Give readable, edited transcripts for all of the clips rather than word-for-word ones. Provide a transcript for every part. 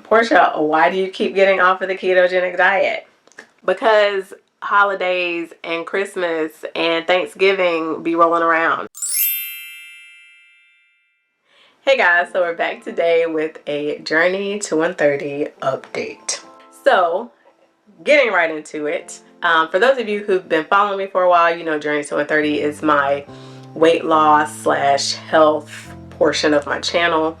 Portia, why do you keep getting off of the ketogenic diet? Because holidays and Christmas and Thanksgiving be rolling around. Hey guys, so we're back today with a Journey to 130 update. So, getting right into it. For those of you who've been following me for a while, you know Journey to 130 is my weight loss / health portion of my channel.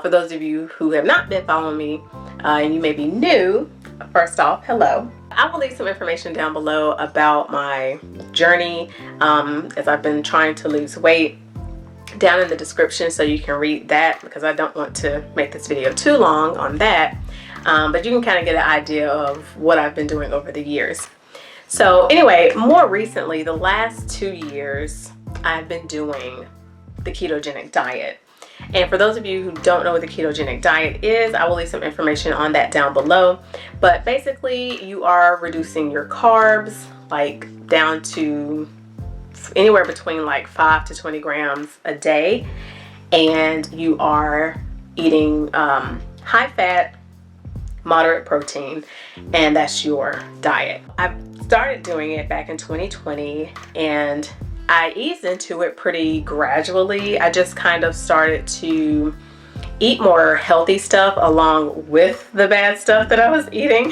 For those of you who have not been following me and you may be new, first off, hello. I will leave some information down below about my journey as I've been trying to lose weight down in the description, so you can read that, because I don't want to make this video too long on that. But you can kind of get an idea of what I've been doing over the years. So anyway, more recently, the last 2 years, I've been doing the ketogenic diet. And for those of you who don't know what the ketogenic diet is, I will leave some information on that down below. But basically, you are reducing your carbs like down to anywhere between like 5 to 20 grams a day. And you are eating high fat, moderate protein, and that's your diet. I started doing it back in 2020, and I eased into it pretty gradually. I just kind of started to eat more healthy stuff along with the bad stuff that I was eating.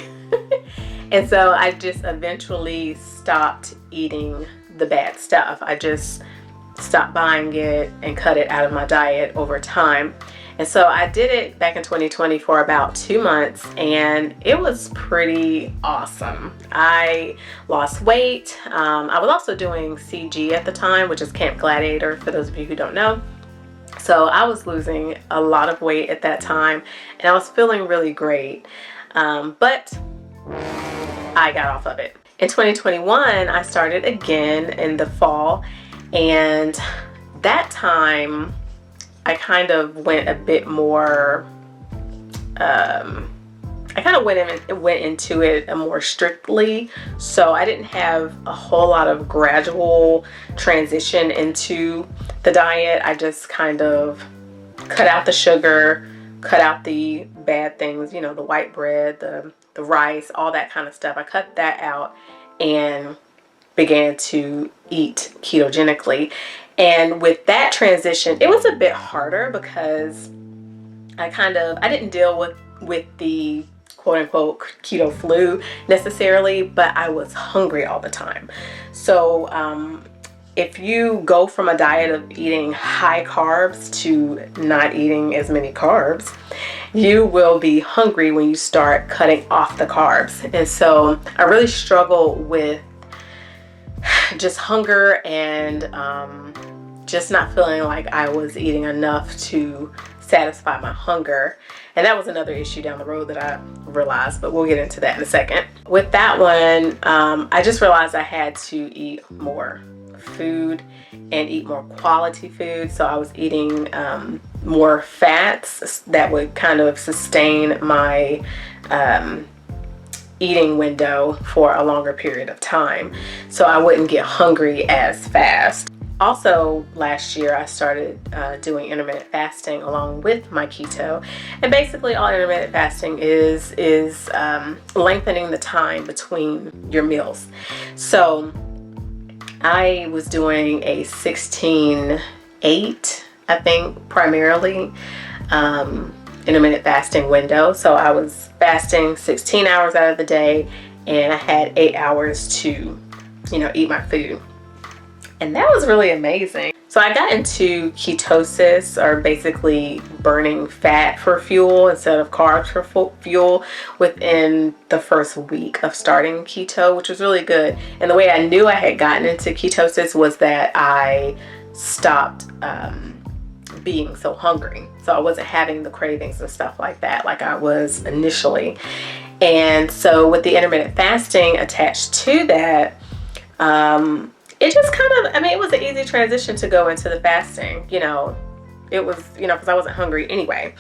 And so I just eventually stopped eating the bad stuff. I just stopped buying it and cut it out of my diet over time. And so I did it back in 2020 for about 2 months, and it was pretty awesome. I lost weight. I was also doing CG at the time, which is Camp Gladiator, for those of you who don't know. So I was losing a lot of weight at that time, and I was feeling really great. But I got off of it. In 2021, I started again in the fall, and that time I kind of went a bit more, I kind of went into it more strictly. So I didn't have a whole lot of gradual transition into the diet. I just kind of cut out the sugar, cut out the bad things, you know, the white bread, the rice, all that kind of stuff. I cut that out and began to eat ketogenically. And with that transition, it was a bit harder because I didn't deal with the quote unquote keto flu necessarily, but I was hungry all the time. So if you go from a diet of eating high carbs to not eating as many carbs, you will be hungry when you start cutting off the carbs. And so I really struggle with just hunger and just not feeling like I was eating enough to satisfy my hunger. And that was another issue down the road that I realized, but we'll get into that in a second. With that one, I just realized I had to eat more food and eat more quality food. So I was eating more fats that would kind of sustain my eating window for a longer period of time, so I wouldn't get hungry as fast. Also, last year I started doing intermittent fasting along with my keto, and basically all intermittent fasting is lengthening the time between your meals. So I was doing a 16-8, I think, primarily intermittent fasting window. So I was fasting 16 hours out of the day, and I had 8 hours to, you know, eat my food. And that was really amazing. So I got into ketosis, or basically burning fat for fuel instead of carbs for fuel, within the first week of starting keto, which was really good. And the way I knew I had gotten into ketosis was that I stopped being so hungry. So I wasn't having the cravings and stuff like that like I was initially. And so with the intermittent fasting attached to that, it just kind of, I mean, it was an easy transition to go into the fasting. You know, it was, you know, because I wasn't hungry anyway.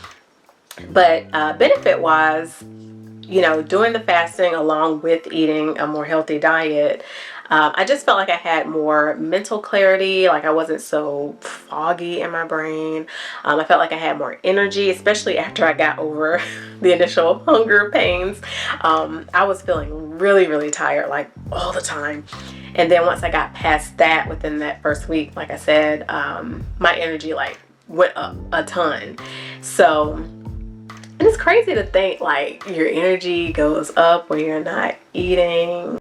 But benefit wise, you know, doing the fasting along with eating a more healthy diet, I just felt like I had more mental clarity, like I wasn't so foggy in my brain. I felt like I had more energy, especially after I got over the initial hunger pains. I was feeling really tired, like all the time. And then once I got past that, within that first week, like I said, my energy like went up a ton. So, and it's crazy to think like your energy goes up when you're not eating.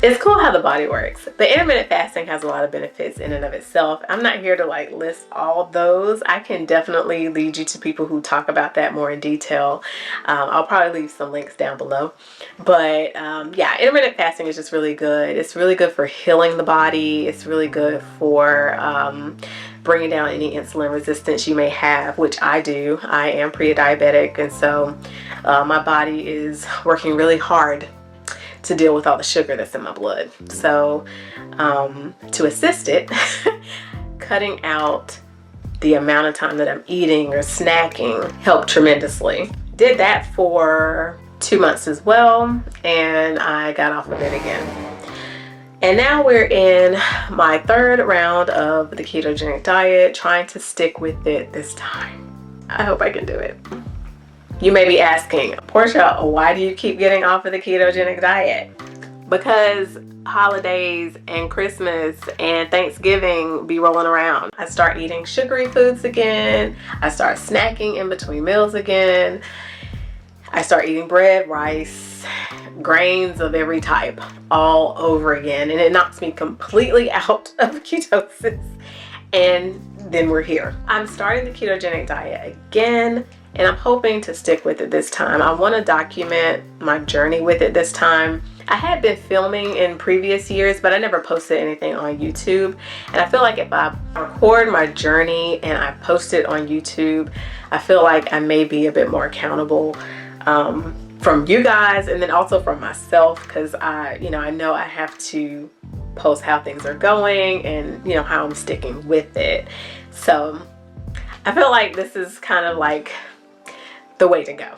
It's cool how the body works. The intermittent fasting has a lot of benefits in and of itself. I'm not here to like list all those. I can definitely lead you to people who talk about that more in detail. I'll probably leave some links down below. But yeah, intermittent fasting is just really good. It's really good for healing the body. It's really good for bringing down any insulin resistance you may have, which I do. I am pre-diabetic, and so my body is working really hard to deal with all the sugar that's in my blood. So to assist it, cutting out the amount of time that I'm eating or snacking helped tremendously. Did that for 2 months as well, and I got off of it again. And now we're in my 3rd round of the ketogenic diet, trying to stick with it this time. I hope I can do it. You may be asking, Portia, why do you keep getting off of the ketogenic diet? Because holidays and Christmas and Thanksgiving be rolling around. I start eating sugary foods again. I start snacking in between meals again. I start eating bread, rice, grains of every type all over again. And it knocks me completely out of ketosis. And then we're here. I'm starting the ketogenic diet again, and I'm hoping to stick with it this time. I want to document my journey with it this time. I had been filming in previous years, but I never posted anything on YouTube. And I feel like if I record my journey and I post it on YouTube, I feel like I may be a bit more accountable from you guys, and then also from myself, because I know I have to post how things are going and how I'm sticking with it. So I feel like this is kind of like the way to go.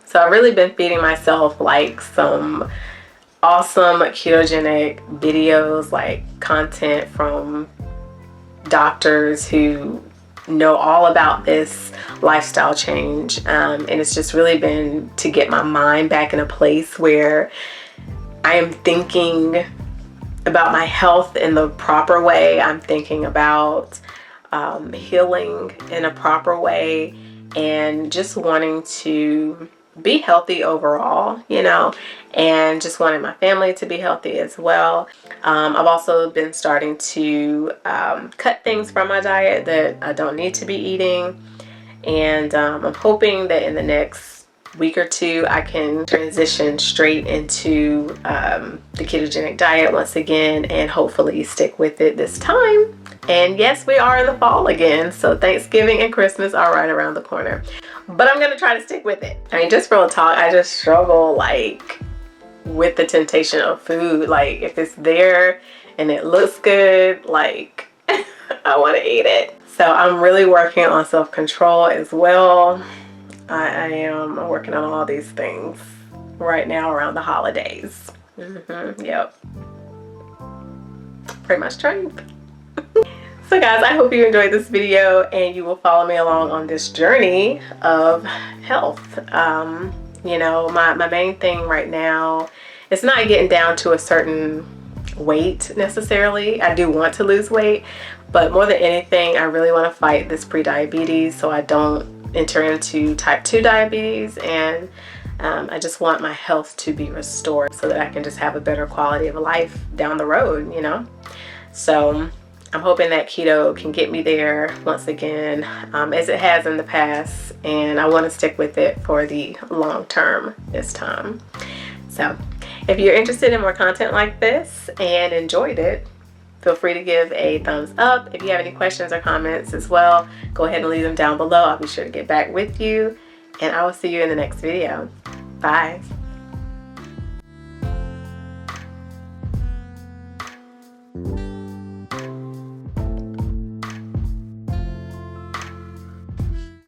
So I've really been feeding myself like some awesome ketogenic videos, like content from doctors who know all about this lifestyle change, and it's just really been to get my mind back in a place where I am thinking about my health in the proper way. I'm thinking about healing in a proper way, and just wanting to be healthy overall, and just wanting my family to be healthy as well. I've also been starting to cut things from my diet that I don't need to be eating, and I'm hoping that in the next week or two I can transition straight into the ketogenic diet once again, and hopefully stick with it this time. And yes, we are in the fall again, so Thanksgiving and Christmas are right around the corner. But I'm gonna try to stick with it. I mean, just real talk, I just struggle like with the temptation of food. Like if it's there and it looks good, like I want to eat it. So I'm really working on self-control as well. I'm working on all these things right now around the holidays. Yep. Pretty much trained. So guys, I hope you enjoyed this video and you will follow me along on this journey of health. My main thing right now, it's not getting down to a certain weight necessarily. I do want to lose weight, but more than anything, I really want to fight this pre-diabetes so I don't enter into type 2 diabetes, and I just want my health to be restored so that I can just have a better quality of life down the road, So I'm hoping that keto can get me there once again, as it has in the past, and I want to stick with it for the long term this time. So if you're interested in more content like this and enjoyed it, feel free to give a thumbs up. If you have any questions or comments as well, go ahead and leave them down below. I'll be sure to get back with you, and I will see you in the next video. Bye.